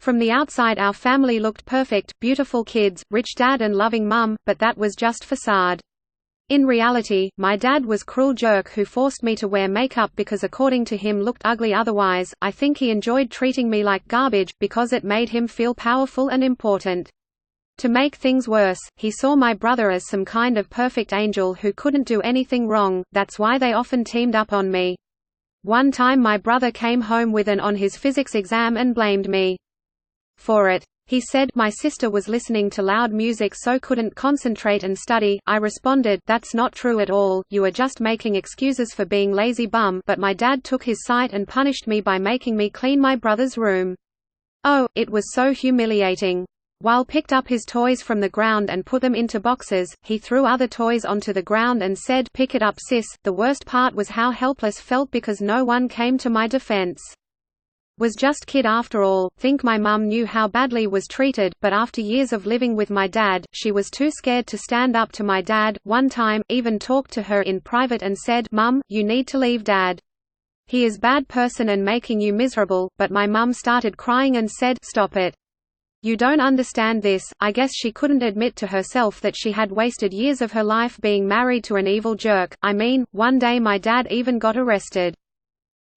From the outside our family looked perfect, beautiful kids, rich dad and loving mum, but that was just facade. In reality, my dad was cruel jerk who forced me to wear makeup because according to him looked ugly otherwise. I think he enjoyed treating me like garbage, because it made him feel powerful and important. To make things worse, he saw my brother as some kind of perfect angel who couldn't do anything wrong, that's why they often teamed up on me. One time my brother came home with an on his physics exam and blamed me for it. He said my sister was listening to loud music so couldn't concentrate and study. I responded, "That's not true at all, you are just making excuses for being lazy bum," but my dad took his side and punished me by making me clean my brother's room. Oh, it was so humiliating. While picked up his toys from the ground and put them into boxes, he threw other toys onto the ground and said, "Pick it up sis." The worst part was how helpless felt because no one came to my defense. Was just kid after all. Think my mum knew how badly was treated, but after years of living with my dad, she was too scared to stand up to my dad. One time, even talked to her in private and said, "Mum, you need to leave dad. He is bad person and making you miserable," but my mum started crying and said, "Stop it. You don't understand this." I guess she couldn't admit to herself that she had wasted years of her life being married to an evil jerk. I mean, one day my dad even got arrested.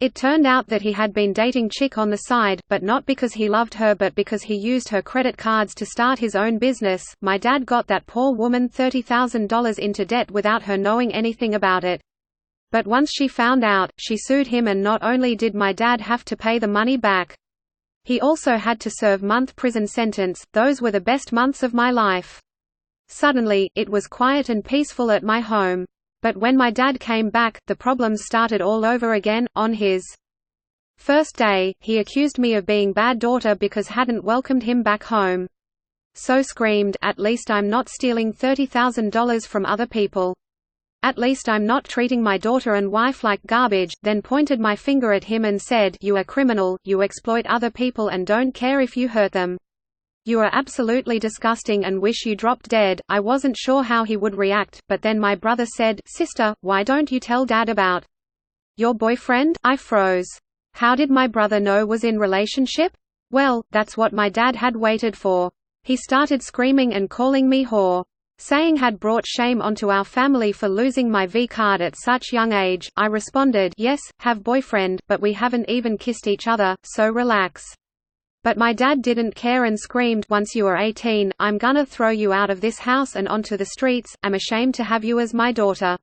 It turned out that he had been dating chick on the side, but not because he loved her but because he used her credit cards to start his own business. My dad got that poor woman $30,000 into debt without her knowing anything about it. But once she found out, she sued him and not only did my dad have to pay the money back, he also had to serve month prison sentence. Those were the best months of my life. Suddenly, it was quiet and peaceful at my home. But when my dad came back, the problems started all over again. On his first day, he accused me of being bad daughter because hadn't welcomed him back home. So screamed, "At least I'm not stealing $30,000 from other people. At least I'm not treating my daughter and wife like garbage," then pointed my finger at him and said, "You are criminal, you exploit other people and don't care if you hurt them. You are absolutely disgusting and wish you dropped dead." I wasn't sure how he would react, but then my brother said, "Sister, why don't you tell dad about your boyfriend?" I froze. How did my brother know was in relationship? Well, that's what my dad had waited for. He started screaming and calling me whore. Saying had brought shame onto our family for losing my V card at such young age. I responded, "Yes, have boyfriend, but we haven't even kissed each other, so relax." But my dad didn't care and screamed, "Once you are 18, I'm gonna throw you out of this house and onto the streets. I'm ashamed to have you as my daughter."